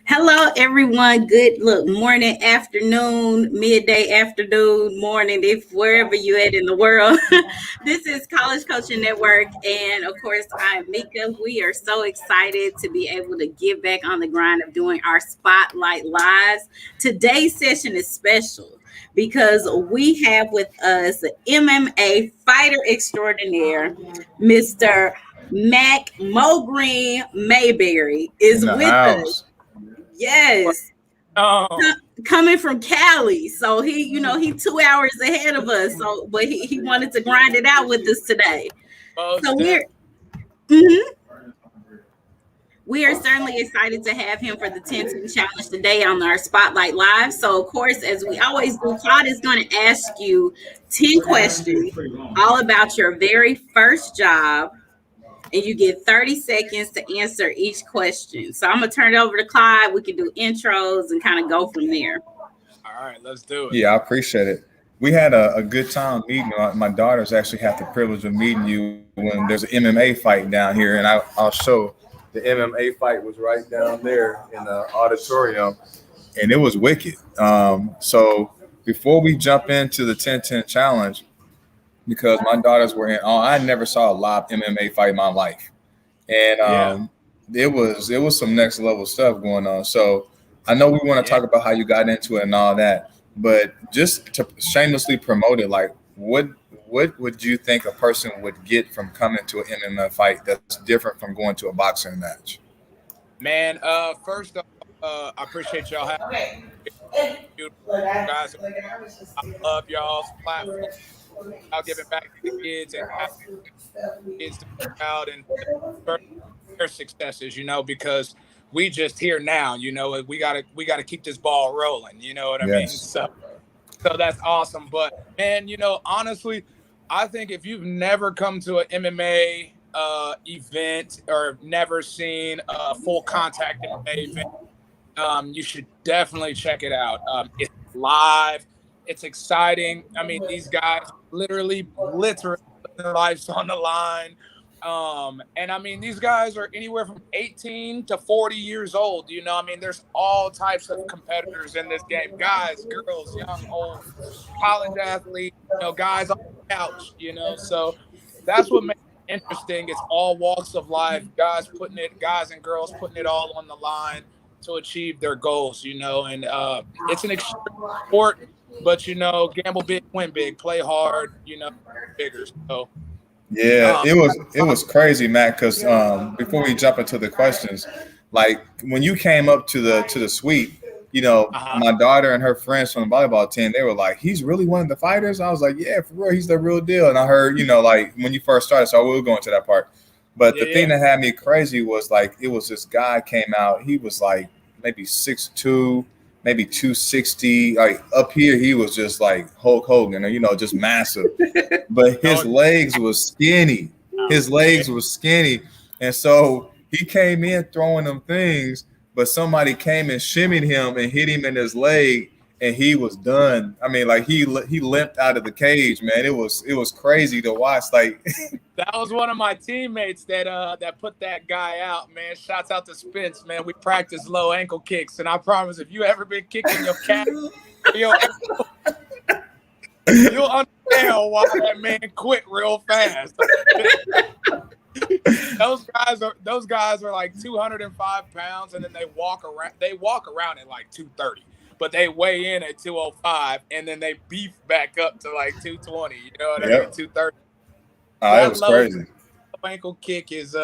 Hello, everyone. Good morning, afternoon, midday, afternoon, morning, if wherever you're at in the world. This is College Coaching Network, and of course, I'm Mika. We are so excited to be able to get back on the grind of doing our Spotlight Lives. Today's session is special because we have with us MMA fighter extraordinaire, Mr. Mac Green Mayberry is In the with us. house. Yes. Oh, Coming from Cali. So he 2 hours ahead of us. So but he wanted to grind it out with us today. So most mhm. We are certainly excited to have him for the 10-10 challenge today on our Spotlight Live. So, of course, as we always do, Claude is going to ask you 10 questions all about your very first job, and you get 30 seconds to answer each question. So I'm going to turn it over to Clyde. We can do intros and kind of go from there. All right, let's do it. Yeah, I appreciate it. We had a good time meeting. My daughters actually had the privilege of meeting you when there's an MMA fight down here, and I'll show the MMA fight was right down there in the auditorium, and it was wicked. So before we jump into the 10-10 challenge, because my daughters were in, I never saw a live MMA fight in my life, and Yeah. it was some next level stuff going on. So I know we want to talk about how you got into it and all that, but just to shamelessly promote it, like what would you think a person would get from coming to an MMA fight that's different from going to a boxing match? Man, first off, I appreciate y'all having you guys. I love y'all's platform. Y'all giving back to the kids and asking kids to be proud and their successes, because we just here now, we gotta keep this ball rolling, you know what I mean? Yes. So that's awesome. But man, honestly, I think if you've never come to an MMA event or never seen a full contact MMA event, you should definitely check it out. It's live, it's exciting. I mean, these guys literally putting their lives on the line. And I mean, these guys are anywhere from 18 to 40 years old. I mean, there's all types of competitors in this game, guys, girls, young, old, college athletes, guys on the couch, so that's what makes it interesting. It's all walks of life, guys and girls putting it all on the line to achieve their goals, and it's an extreme sport, but gamble big, win big, play hard, bigger. So Yeah, it was crazy, Matt. Because before we jump into the questions, like when you came up to the suite, my daughter and her friends from the volleyball team, they were like, "He's really one of the fighters." I was like, "Yeah, for real, he's the real deal." And I heard, like when you first started, so I will go into that part. But the thing that had me crazy was like it was this guy came out. He was like maybe 6'2", maybe 260. Like up here, he was just like Hulk Hogan, or just massive. But his legs was skinny. His legs was skinny, and so he came in throwing them things. But somebody came and shimmied him and hit him in his leg, and he was done. I mean, like he limped out of the cage, man. It was crazy to watch. Like that was one of my teammates that put that guy out, man. Shouts out to Spence, man. We practice low ankle kicks, and I promise, if you ever been kicking your calf, your ankle, you'll understand why that man quit real fast. Those guys are like 205 pounds, and then they walk around at like 230, but they weigh in at 205, and then they beef back up to like 220. You know what I mean? 230. It was crazy. Ankle kick is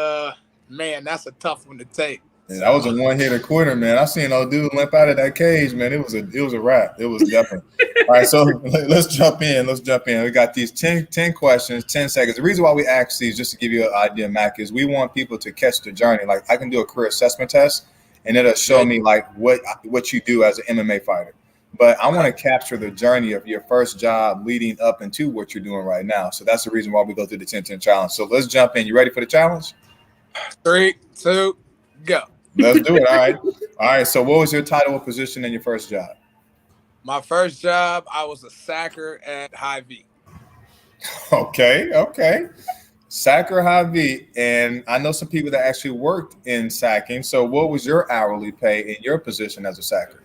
man, that's a tough one to take. Yeah, that was a one-hitter quitter, man. I seen old dude limp out of that cage, man. It was a wrap. It was definitely. All right, so let's jump in. We got these 10 questions, 10 seconds. The reason why we ask these, just to give you an idea, Mac, is we want people to catch the journey. Like I can do a career assessment test, and it'll show me like what you do as an MMA fighter. But I want to capture the journey of your first job leading up into what you're doing right now. So that's the reason why we go through the 10-10 challenge. So let's jump in. You ready for the challenge? 3, 2, go. Let's do it. All right. So what was your title or position in your first job? My first job, I was a sacker at Hyde. Okay. SAC or Hy-Vee, and I know some people that actually worked in sacking. So, what was your hourly pay in your position as a sacker?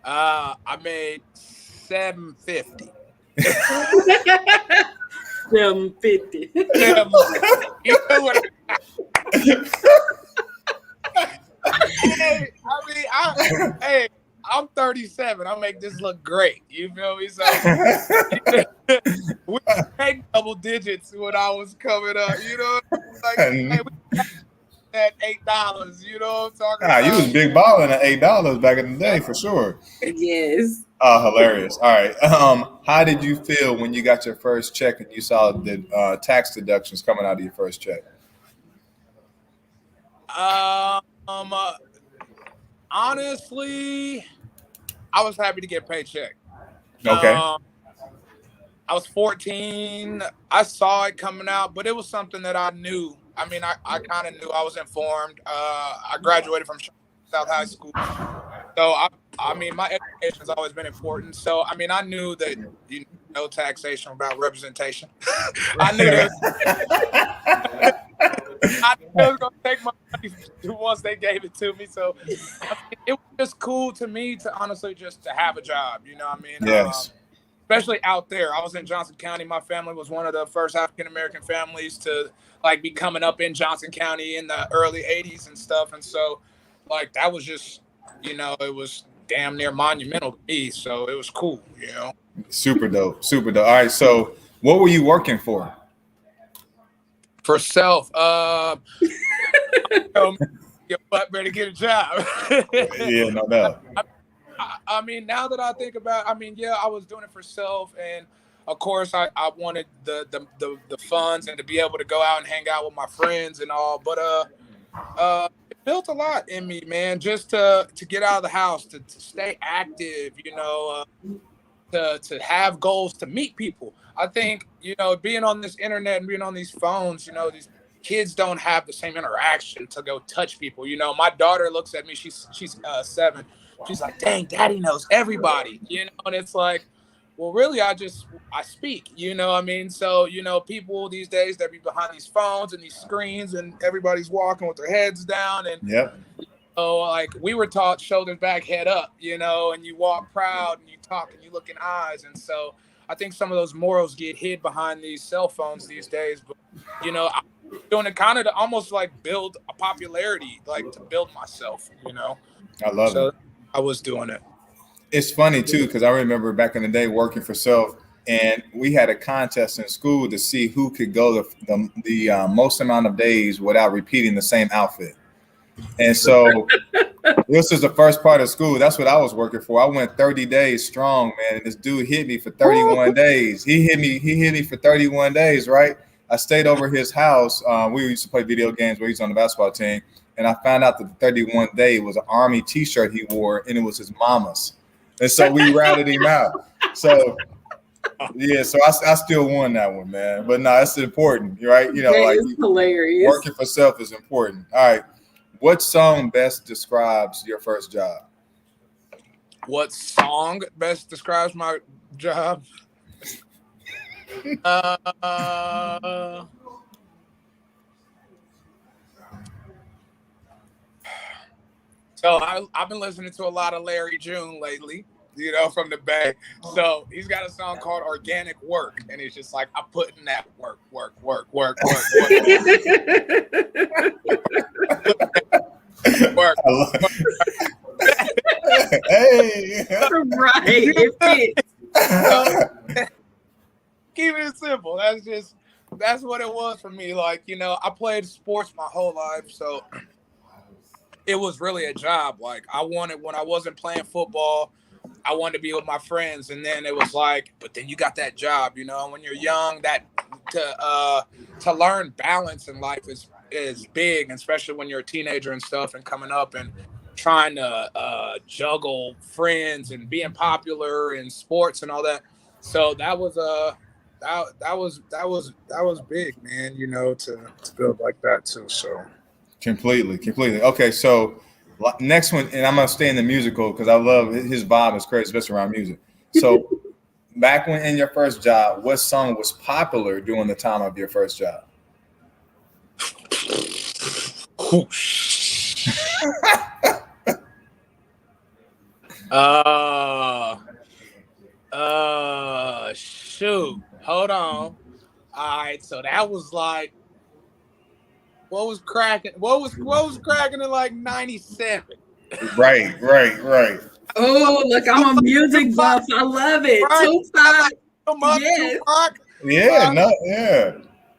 I made $7.50. 750. You know what? Hey, I'm 37. I make this look great. You feel me? So we make double digits when I was coming up. You know, like hey, we at $8. You know what I'm talking about? You was big balling at $8 back in the day for sure. Yes. Oh, hilarious! All right, how did you feel when you got your first check and you saw the tax deductions coming out of your first check? Honestly, I was happy to get a paycheck. Okay. I was 14. I saw it coming out, but it was something that I knew. I mean, I kind of knew. I was informed. I graduated from South High School. So, I mean, my education has always been important. So, I mean, I knew that no taxation without representation. I knew that. I knew it was going to take my money once they gave it to me. So, I mean, it was just cool to me to honestly just to have a job. You know what I mean? Yes. Especially out there. I was in Johnson County. My family was one of the first African-American families to like be coming up in Johnson County in the early 80s and stuff. And so like that was just, it was damn near monumental to me. So it was cool, Super dope. Super dope. All right. So what were you working for? For self, your butt better get a job. Yeah, no doubt. I mean, now that I think about, I was doing it for self, and of course, I wanted the funds and to be able to go out and hang out with my friends and all. But it built a lot in me, man. Just to get out of the house, to stay active, to have goals, to meet people. I think being on this internet and being on these phones, these kids don't have the same interaction to go touch people. My daughter looks at me. She's 7. She's like, dang, daddy knows everybody, and it's like, well, really, I speak, So, people these days, they be behind these phones and these screens and everybody's walking with their heads down. And, like we were taught shoulders back, head up, and you walk proud and you talk and you look in eyes. And so I think some of those morals get hid behind these cell phones these days. But, I'm doing it kind of to almost like build a popularity, like to build myself, I love it. I was doing it. It's funny too, because I remember back in the day working for self, and we had a contest in school to see who could go the most amount of days without repeating the same outfit. And so this is the first part of school. That's what I was working for. I went 30 days strong, man. And this dude hit me for 31 days. He hit me for 31 days, right? I stayed over his house. We used to play video games where he's on the basketball team. And I found out that the 31 day was an Army t-shirt he wore, and it was his mama's. And so we routed him out. So, yeah, so I still won that one, man. But no, it's important, right? That is hilarious. Working for self is important. All right. What song best describes your first job? What song best describes my job? So I've been listening to a lot of Larry June lately, from the Bay. So he's got a song called Organic Work. And it's just like, I'm putting that work. Hey. Right. It fits. Keep it simple. That's what it was for me. Like, I played sports my whole life. So it was really a job. Like when I wasn't playing football, I wanted to be with my friends. And then it was like, but then you got that job, when you're young, that to learn balance in life is big, especially when you're a teenager and stuff and coming up and trying to juggle friends and being popular in sports and all that. So that was that was big, man, to build like that too. So Completely. Okay, so next one, and I'm gonna stay in the musical because I love his vibe is crazy, especially around music. So back when in your first job, what song was popular during the time of your first job? Shoot. Hold on. All right, so that was like, what was cracking? What was cracking in like 97? Right. Oh, look, I'm a music buff. I love it. Right. Tupac. Hit 'em up, Yes. Tupac. Yeah,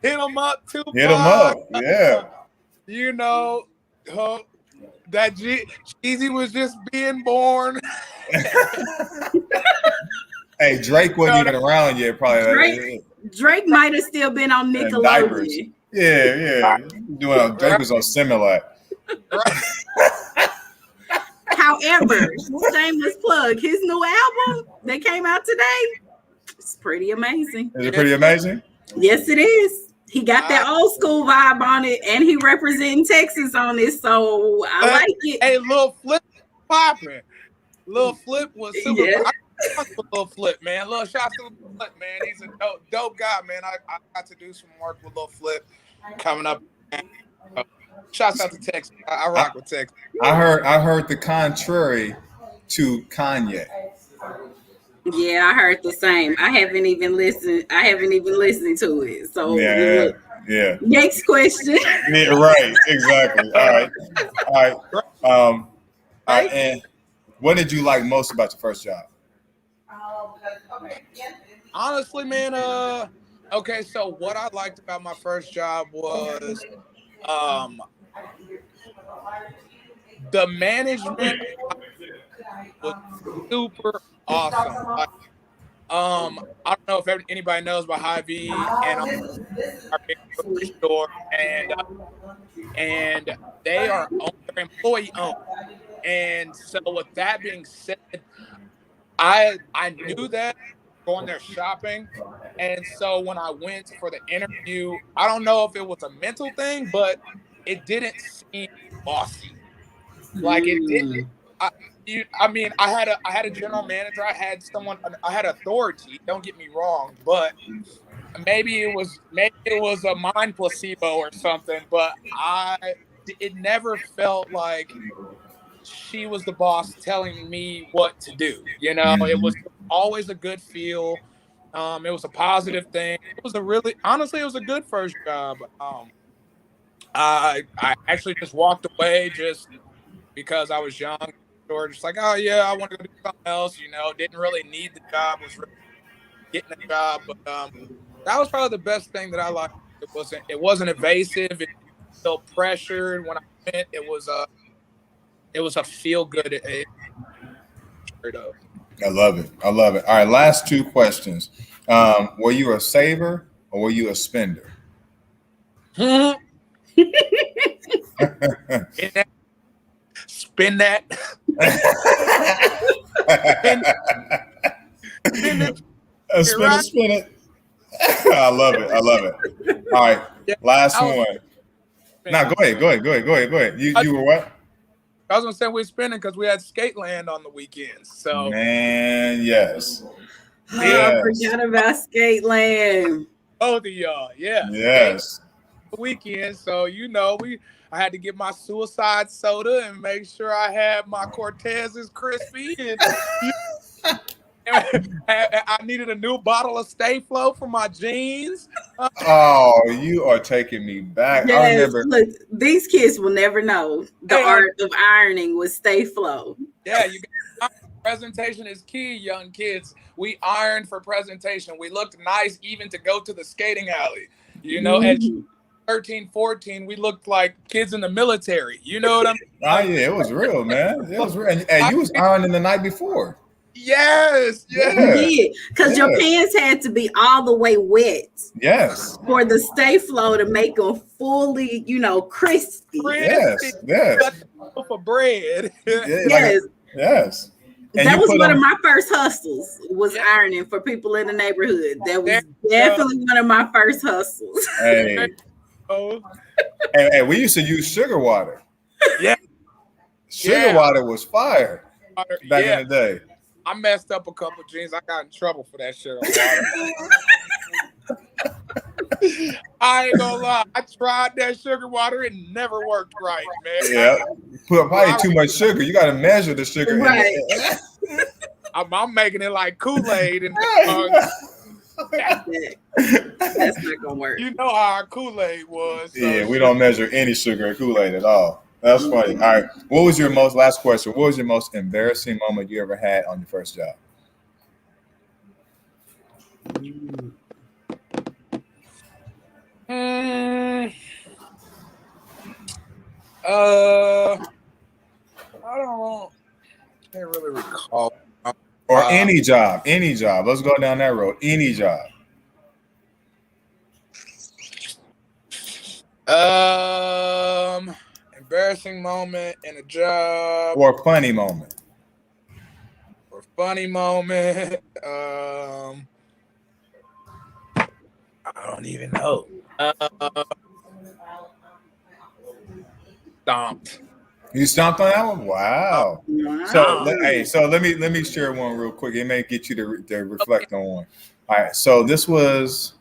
Hit 'em up, Tupac. Hit 'em up. Yeah. You know, that Jeezy was just being born. Hey, Drake wasn't even around yet, probably. Drake might have still been on Nickelodeon. Yeah. Drake was on Similac. However, shameless plug, his new album that came out today, it's pretty amazing. Is it pretty amazing? Yes, it is. He got that old school vibe on it, and he representing Texas on it, so I like it. Hey, Lil Flip popping. Lil Flip was super. Yeah. Lil Flip, man. Lil shout to Lil Flip, man. He's a dope guy, man. I got to do some work with Lil Flip coming up. Shouts out to Texas. I rock with Texas. I heard the contrary to Kanye. Yeah, I heard the same. I haven't even listened to it. So Yeah. Next question. Yeah, right. Exactly. All right. And what did you like most about your first job? Honestly, man, okay, so what I liked about my first job was the management was super awesome. Like, I don't know if anybody knows about Hyde and our big grocery store, and they are they're employee owned. And so with that being said, I knew that going there shopping. And so when I went for the interview, I don't know if it was a mental thing, but it didn't seem bossy. Like it didn't. I mean, I had a general manager. I had authority. Don't get me wrong, but maybe it was a mind placebo or something. But it never felt like she was the boss telling me what to do. You know, it was always a good feel. It was a positive thing. It was it was a good first job. I actually just walked away just because I was young, or just like, oh yeah, I want to go do something else. You know, didn't really need the job. Was really getting a job, but that was probably the best thing that I liked. It wasn't evasive. It felt pressured when I went. It was a feel good. I love it. All right, last two questions. Were you a saver or were you a spender? Spin that. Spin it. I love it. All right, last one. Now go ahead. You were what? I was gonna say we're spinning because we had Skateland on the weekends. So man, yes. I forgot about Skateland. Both of y'all, yeah. Yes. The weekend, so I had to get my suicide soda and make sure I had my Cortez's crispy, and I needed a new bottle of Stay Flow for my jeans. Oh, you are taking me back. Yes, I remember. Look, these kids will never know the art of ironing with Stay Flow. Yeah, presentation is key, young kids. We ironed for presentation. We looked nice even to go to the skating alley. You know, at 13, 14, we looked like kids in the military. You know what I mean? Oh yeah, it was real, man. It was real. And you was ironing the night before. Yes. Because your pants had to be all the way wet. Yes. For the Stay Flow to make them fully, crispy. Yes. For bread. Yes. And that was one of my first hustles, was ironing for people in the neighborhood. That was definitely one of my first hustles. Hey. Hey, we used to use sugar water. Yeah. Sugar water was fire back in the day. I messed up a couple jeans. I got in trouble for that sugar water. I ain't gonna lie. I tried that sugar water. It never worked right, man. Yeah, put probably too much sugar. You got to measure the sugar. Right. I'm making it like Kool-Aid, and That's not gonna work. you know how our Kool-Aid was. So Yeah, we don't measure any sugar in Kool-Aid at all. That's funny. All right, what was your last question? What was your most embarrassing moment you ever had on your first job? I don't know. Can't really recall. Or any job. Let's go down that road. Any job. Embarrassing moment in a job. Or a funny moment. Or funny moment. I don't even know. Stomped. You stomped on that one? Wow. Wow. So let me share one real quick. It may get you to reflect on one. All right. So this is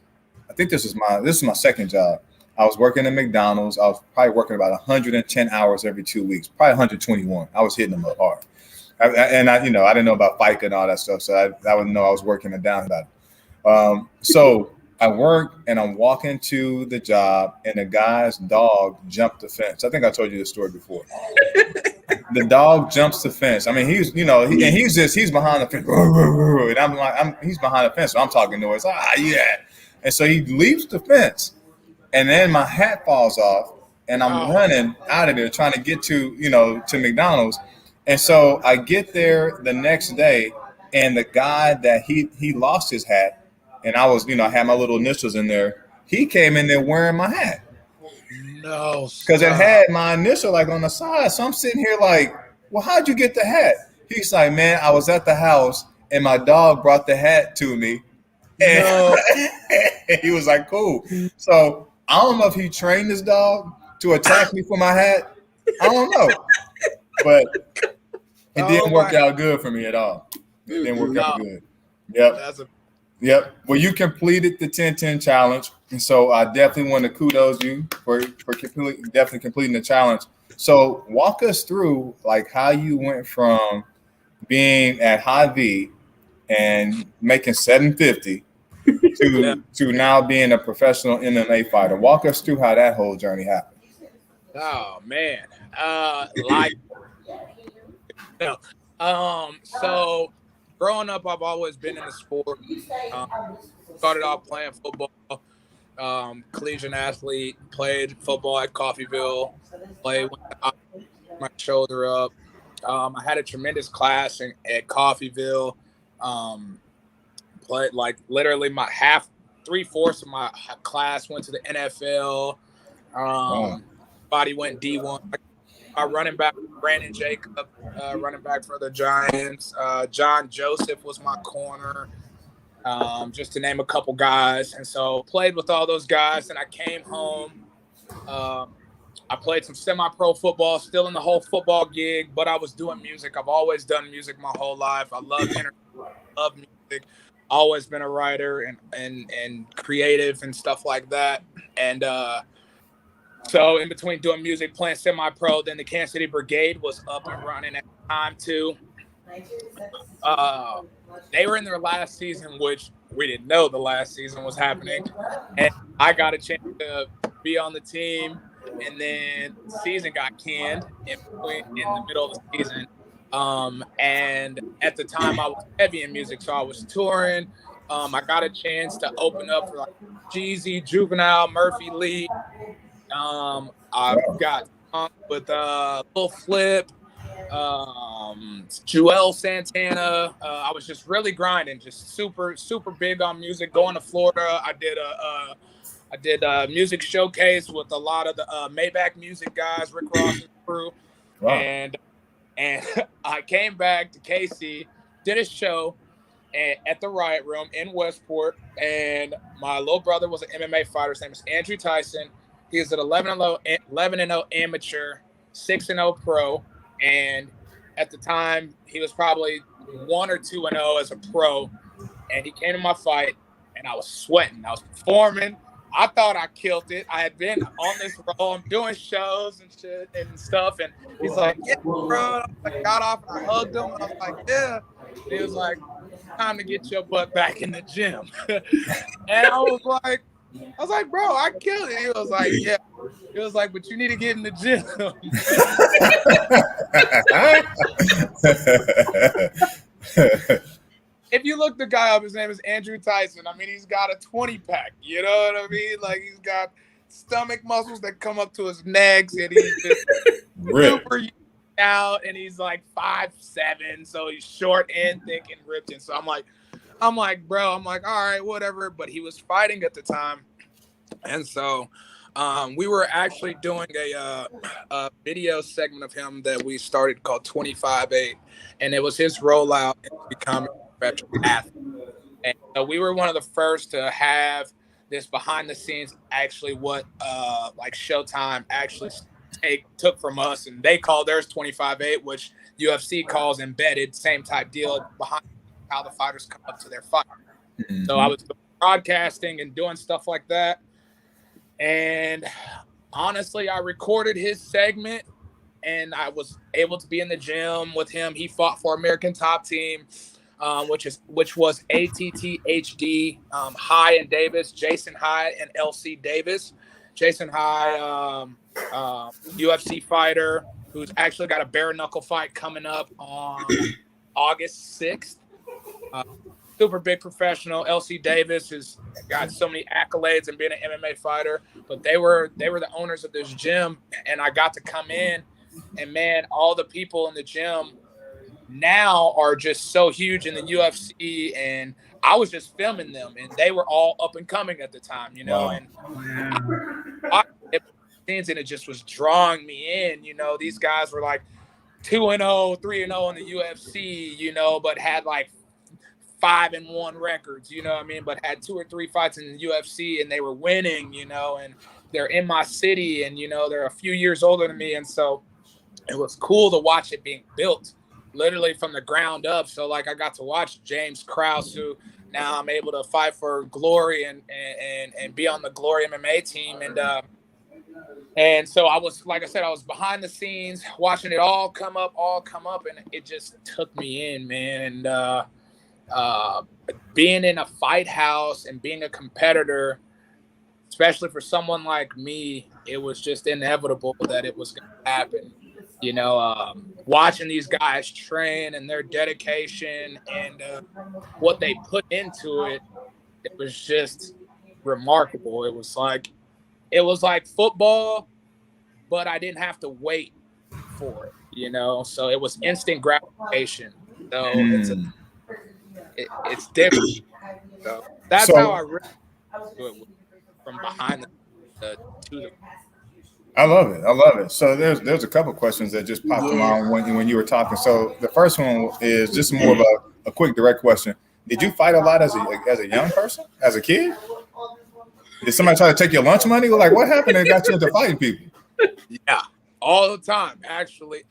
my second job. I was working at McDonald's. I was probably working about 110 hours every 2 weeks, probably 121. I was hitting them up hard. I didn't know about FICA and all that stuff. So I wouldn't know I was working it down about it. So I work and I'm walking to the job and the guy's dog jumped the fence. I think I told you this story before. The dog jumps the fence. I mean, he's behind the fence. And I'm like, he's behind the fence. So I'm talking noise. Yeah. And so he leaps the fence and then my hat falls off and I'm running out of there trying to get to McDonald's. And so I get there the next day and the guy that he lost his hat. And I was, I had my little initials in there. He came in there wearing my hat. No. Because it had my initial like on the side. So I'm sitting here like, well, how'd you get the hat? He's like, man, I was at the house and my dog brought the hat to me. And he was like, cool. So I don't know if he trained his dog to attack me for my hat. I don't know. But it didn't work out good for me at all. It didn't work out good. Yep. Yep. Well, you completed the 10-10 challenge. And so I definitely want to kudos you for definitely completing the challenge. So walk us through like how you went from being at Hyde and making $750 to now being a professional MMA fighter. Walk us through how that whole journey happened. Oh man. So growing up, I've always been in the sport. Started off playing football, collegiate athlete, played football at Coffeyville, played with my shoulder up. I had a tremendous class at Coffeyville. Played like literally my 3/4 of my class went to the NFL. Body went D1. Our running back, Brandon Jacob, running back for the Giants. John Joseph was my corner, just to name a couple guys. And so played with all those guys. And I came home. I played some semi-pro football, still in the whole football gig, but I was doing music. I've always done music my whole life. I love music. Always been a writer and creative and stuff like that. And so in between doing music, playing semi-pro, then the Kansas City Brigade was up and running at the time too. They were in their last season, which we didn't know the last season was happening. And I got a chance to be on the team, and then the season got canned in the middle of the season. And at the time I was heavy in music, so I was touring. I got a chance to open up for like Jeezy, Juvenile, Murphy Lee. I got with Lil Flip, Joel Santana. I was just really grinding, just super, super big on music. Going to Florida, I did a music showcase with a lot of the Maybach music guys, Rick Ross and crew. Wow. And I came back to KC, did a show at the Riot Room in Westport, and my little brother was an MMA fighter. His name is Andrew Tyson. He was an 11-0 amateur, 6-0 pro, and at the time he was probably 1 or 2-0 as a pro. And he came to my fight, and I was sweating. I was performing, I thought I killed it. I had been on this role. I'm doing shows and shit and stuff. And he's like, yeah, bro. I got off and I hugged him. And I was like, yeah. And he was like, time to get your butt back in the gym. And I was like, bro, I killed it. He was like, yeah. He was like, but you need to get in the gym. If you look the guy up, his name is Andrew Tyson. I mean, he's got a 20-pack. You know what I mean? Like, he's got stomach muscles that come up to his necks, and he's just super out, and he's like 5'7", so he's short and thick and ripped. And so I'm like, bro, all right, whatever. But he was fighting at the time, and so we were actually doing a video segment of him that we started called 25-8, and it was his rollout into becoming professional athlete. And so we were one of the first to have this behind the scenes, actually what like Showtime actually took from us, and they call theirs 25-8, which UFC calls embedded, same type deal behind how the fighters come up to their fight. Mm-hmm. So I was broadcasting and doing stuff like that. And honestly, I recorded his segment and I was able to be in the gym with him. He fought for American Top Team, which was ATTHD, Hyde and Davis, Jason Hyde and LC Davis. Jason Hyde, UFC fighter who's actually got a bare knuckle fight coming up on August 6th. Super big professional. LC Davis has got so many accolades and being an MMA fighter, but they were the owners of this gym, and I got to come in, and man, all the people in the gym now are just so huge in the UFC, and I was just filming them, and they were all up and coming at the time, you know. Wow. And it just was drawing me in, you know. These guys were like 2-0, 3-0 in the UFC, you know, but had like 5-1 records, you know what I mean, but had 2 or 3 fights in the UFC, and they were winning, you know, and they're in my city, and, you know, they're a few years older than me. And so it was cool to watch it being built literally from the ground up. So like I got to watch James Krause, who now I'm able to fight for Glory and be on the Glory MMA team. And so I was, like I said, I was behind the scenes watching it all come up, and it just took me in, man. And being in a fight house and being a competitor, especially for someone like me, it was just inevitable that it was going to happen. You know, watching these guys train and their dedication and what they put into it, it was just remarkable. It was like football, but I didn't have to wait for it, you know? So it was instant gratification. So it's different. So that's how I really do it, from behind the to the. I love it. So there's a couple questions that just popped in mind when you were talking. So the first one is just more of a quick, direct question. Did you fight a lot as a young person, as a kid? Did somebody try to take your lunch money? Like, what happened that got you into fighting people? Yeah, all the time, actually.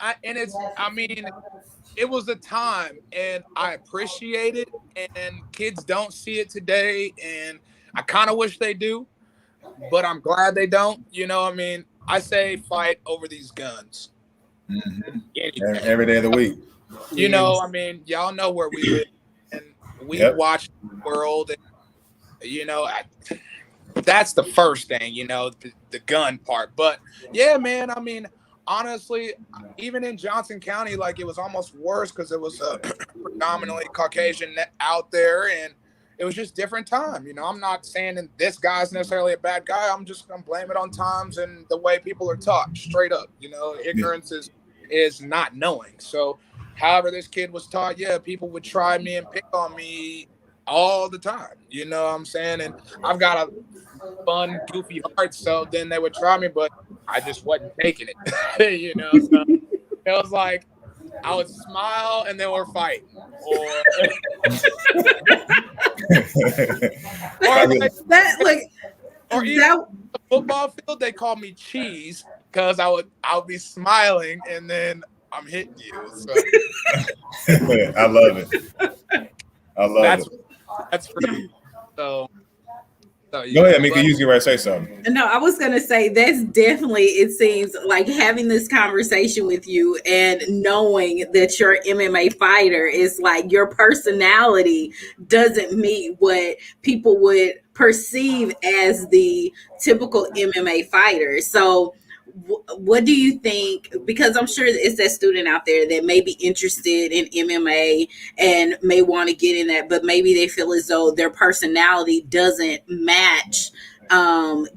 It was a time, and I appreciate it, and kids don't see it today, and I kind of wish they do, but I'm glad they don't. You know, I mean, I say fight over these guns. Mm-hmm. Every day of the week. You know, I mean, y'all know where we live, and we watch the world, and, you know, that's the first thing, you know, the gun part. But yeah, man, I mean, honestly, even in Johnson County, like, it was almost worse because it was predominantly Caucasian out there, and it was just different time. You know, I'm not saying that this guy's necessarily a bad guy. I'm just going to blame it on times and the way people are taught, straight up. You know, ignorance is not knowing. So however this kid was taught, people would try me and pick on me all the time. You know what I'm saying? And I've got a fun, goofy heart, so then they would try me, but I just wasn't taking it. You know, so it was like I would smile and then we're fighting. Or even the football field, they call me cheese because I'll be smiling and then I'm hitting you. So. I love it. That's pretty. So So Go ahead, Mika. You get ready to say something. No, I was going to say that's definitely, it seems like having this conversation with you and knowing that you're an MMA fighter is like your personality doesn't meet what people would perceive as the typical MMA fighter. So, what do you think? Because I'm sure it's that student out there that may be interested in MMA and may want to get in that, but maybe they feel as though their personality doesn't match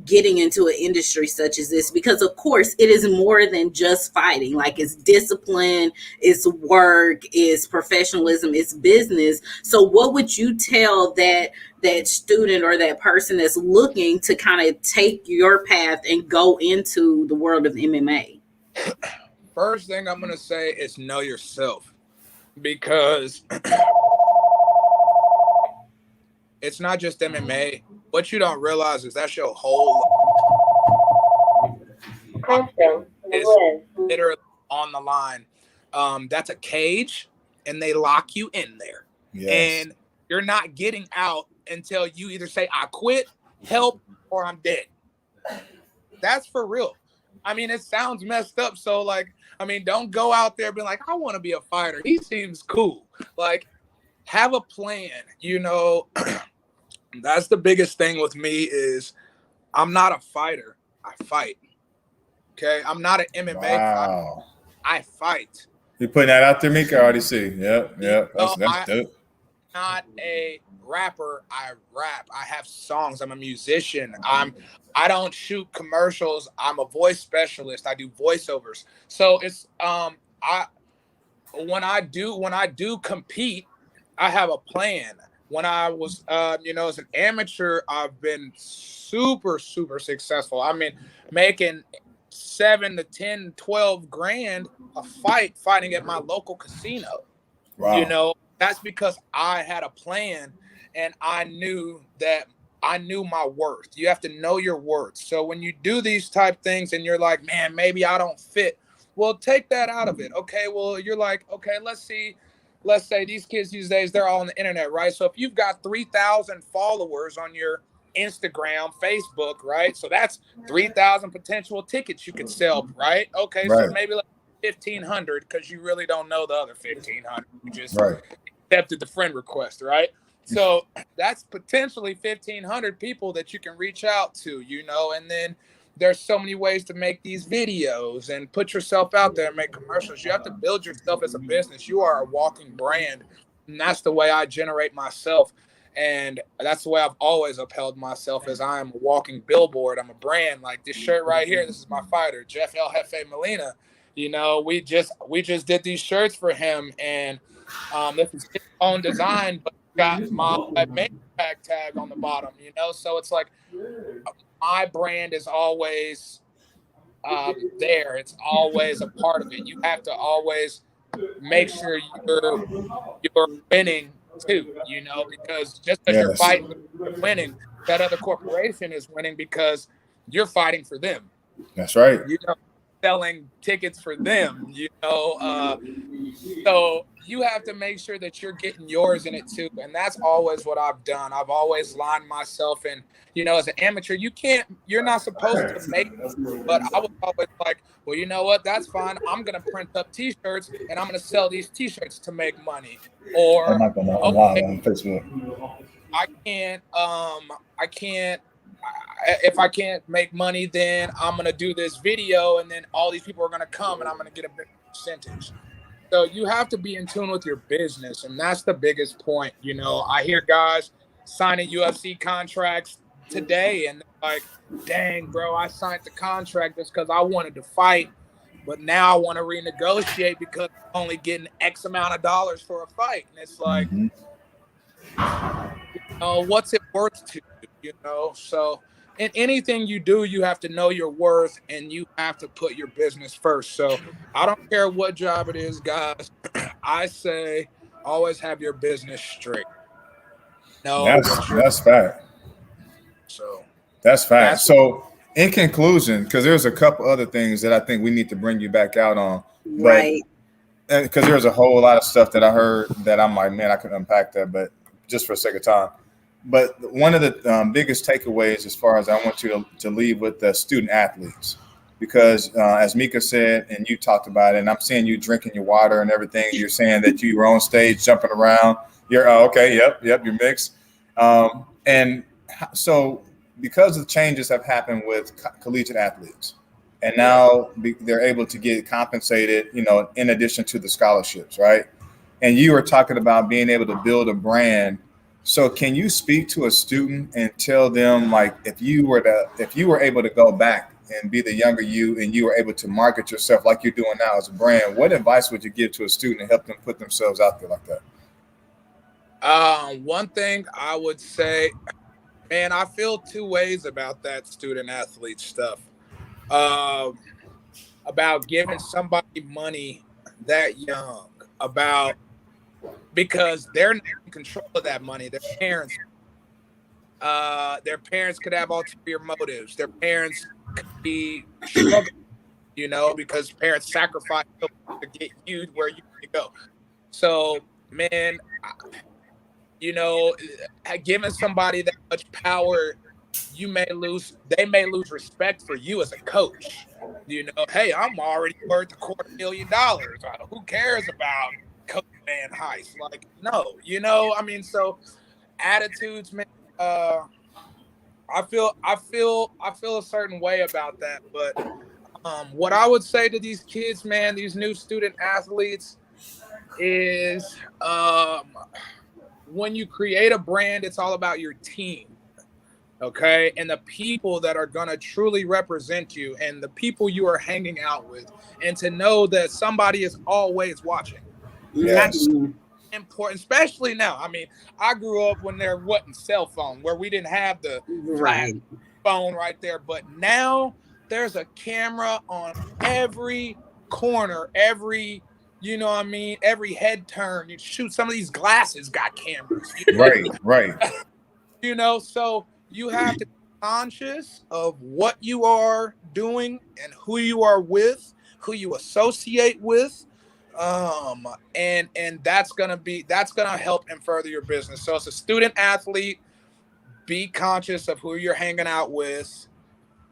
getting into an industry such as this, because of course it is more than just fighting. Like, it's discipline, it's work, it's professionalism, it's business. So what would you tell that student or that person that's looking to kind of take your path and go into the world of MMA? First thing I'm going to say is know yourself, because it's not just MMA. What you don't realize is that's your whole life. It's literally on the line. That's a cage, and they lock you in there. Yes. And you're not getting out until you either say, I quit, help, or I'm dead. That's for real. I mean, it sounds messed up. So, like, I mean, don't go out there being like, I want to be a fighter. He seems cool. Like, have a plan, you know. That's the biggest thing with me is I'm not a fighter. I fight. Okay? I'm not an MMA fighter. I fight. You're putting that out there, Mika? I already see. Yep. That's dope. I'm not a rapper. I rap. I have songs. I'm a musician. I don't shoot commercials. I'm a voice specialist. I do voiceovers. So it's when I do compete, I have a plan. When I was, as an amateur, I've been super, super successful. I mean, making 7 to 10, 12 grand a fighting at my local casino. Wow. You know, that's because I had a plan and I knew my worth. You have to know your worth. So when you do these type things and you're like, man, maybe I don't fit. Well, take that out of it. Okay, well, you're like, okay, let's say these kids these days, they're all on the internet, right? So if you've got 3,000 followers on your Instagram, Facebook, right? So that's 3,000 potential tickets you could sell, right? Okay, right. So maybe like 1,500 because you really don't know the other 1,500. You just accepted the friend request, right? So that's potentially 1,500 people that you can reach out to, you know, and then there's so many ways to make these videos and put yourself out there and make commercials. You have to build yourself as a business. You are a walking brand. And that's the way I generate myself. And that's the way I've always upheld myself, as I am a walking billboard. I'm a brand. Like this shirt right here, this is my fighter, Jeff El Jefe Molina. You know, we just did these shirts for him. And this is his own design, but got my tag on the bottom, you know? So it's like, my brand is always there. It's always a part of it. You have to always make sure you're winning too, you know, because just because you're fighting, winning, that other corporation is winning because you're fighting for them. That's right. You know, selling tickets for them, you know. So you have to make sure that you're getting yours in it too. And that's always what I've done. I've always lined myself in, you know, as an amateur, you're not supposed to make it, but I was always like, well, you know what? That's fine. I'm going to print up t-shirts and I'm going to sell these t-shirts to make money. Or I'm not going to allow it on Facebook. If I can't make money, then I'm going to do this video and then all these people are going to come and I'm going to get a big percentage. So you have to be in tune with your business. And that's the biggest point. You know, I hear guys signing UFC contracts today and like, dang, bro, I signed the contract just because I wanted to fight. But now I want to renegotiate because I'm only getting X amount of dollars for a fight. And it's like, you know, what's it worth to you, you know? So in anything you do, you have to know your worth and you have to put your business first. So I don't care what job it is, guys. I say always have your business straight. No, that's fact. So that's fact. So in conclusion, because there's a couple other things that I think we need to bring you back out on. Right. Because there's a whole lot of stuff that I heard that I'm like, man, I could unpack that, but just for the sake of time. But one of the biggest takeaways, as far as I want you to leave with the student athletes, because as Mika said, and you talked about it, and I'm seeing you drinking your water and everything. You're saying that you were on stage jumping around. You're okay. Yep. You're mixed. And so because the changes have happened with collegiate athletes, and now they're able to get compensated, in addition to the scholarships, right? And you were talking about being able to build a brand. So can you speak to a student and tell them, like, if you were able to go back and be the younger you, and you were able to market yourself like you're doing now as a brand, what advice would you give to a student to help them put themselves out there like that? One thing I would say, man, I feel two ways about that student athlete stuff. About giving somebody money that young, because they're not in control of that money. Their parents could have ulterior motives. Their parents could be struggling, because parents sacrifice to get you where you need to go. So, man, giving somebody that much power, they may lose respect for you as a coach. Hey, I'm already worth $250,000. Who cares about Coach Van Heist? Like, no, so attitudes, man. I feel a certain way about that. But what I would say to these kids, man, these new student athletes, is when you create a brand, it's all about your team. Okay. And the people that are going to truly represent you, and the people you are hanging out with, and to know that somebody is always watching. Yes. That's important, especially now. I mean, I grew up when there wasn't cell phone, where we didn't have the phone right there. But now there's a camera on every corner, every head turn. You shoot, some of these glasses got cameras. Right. So you have to be conscious of what you are doing and who you are with, who you associate with. And that's gonna help and further your business. So as a student athlete, be conscious of who you're hanging out with.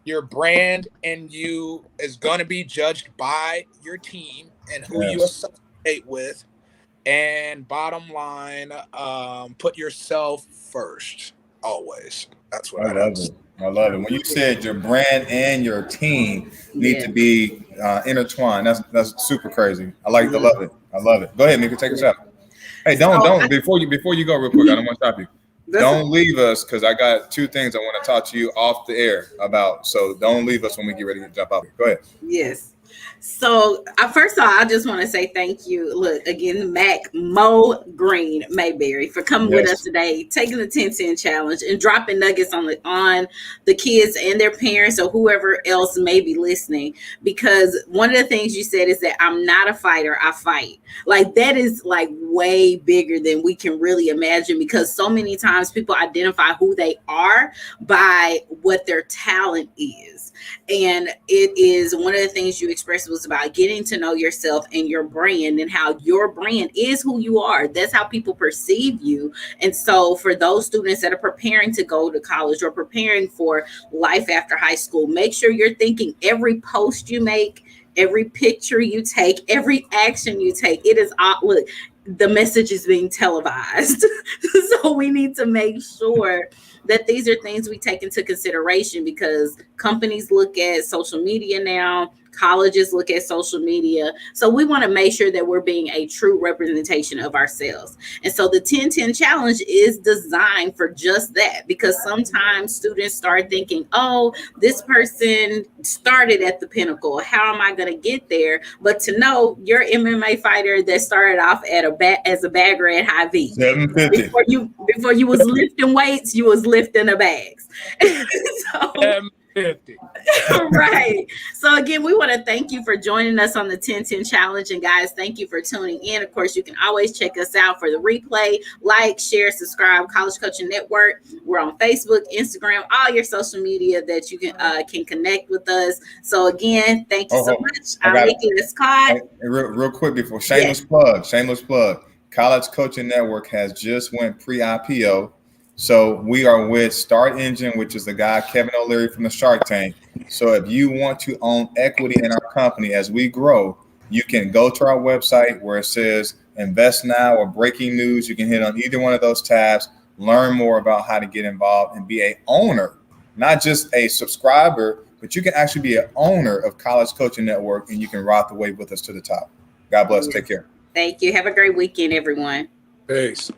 Your brand and you is gonna be judged by your team and who you associate with. And bottom line, put yourself first always. That's what I love it. I love it. When you said your brand and your team need to be intertwined, that's super crazy. I love it. I love it. Go ahead, Mika, take us out. Hey, don't before you go real quick. I don't want to stop you. Don't leave us, because I got two things I want to talk to you off the air about. So don't leave us when we get ready to jump out. Go ahead. Yes. So first of all, I just want to say thank you. Look, again, Green Mayberry, for coming with us today, taking the 10-10 challenge and dropping nuggets on the kids and their parents, or whoever else may be listening. Because one of the things you said is that I'm not a fighter, I fight. Like, that is like way bigger than we can really imagine, because so many times people identify who they are by what their talent is. And it is one of the things you expressed was about getting to know yourself and your brand, and how your brand is who you are. That's how people perceive you. And so for those students that are preparing to go to college or preparing for life after high school, make sure you're thinking every post you make, every picture you take, every action you take, it is look, the message is being televised. So we need to make sure that these are things we take into consideration, because companies look at social media now, colleges look at social media. So we want to make sure that we're being a true representation of ourselves. And so the 10-10 challenge is designed for just that, because sometimes students start thinking, oh, this person started at the pinnacle, how am I going to get there? But to know you're an MMA fighter that started off at as a bagger at Hy-Vee. 750. Before you was lifting weights, you was lifting the bags. So, 50. Right. So again, we want to thank you for joining us on the 10-10 challenge. And guys, thank you for tuning in. Of course, you can always check us out for the replay. Like, share, subscribe, College Coaching Network. We're on Facebook, Instagram, all your social media that you can connect with us. So again, thank you so much. I'm making this card. Real quick before shameless plug. College Coaching Network has just went pre-IPO. So we are with Start Engine, which is the guy, Kevin O'Leary from the Shark Tank. So if you want to own equity in our company as we grow, you can go to our website where it says invest now or breaking news. You can hit on either one of those tabs, learn more about how to get involved and be a owner, not just a subscriber, but you can actually be an owner of College Coaching Network, and you can ride the wave with us to the top. God bless. Take care. Thank you. Have a great weekend, everyone. Peace.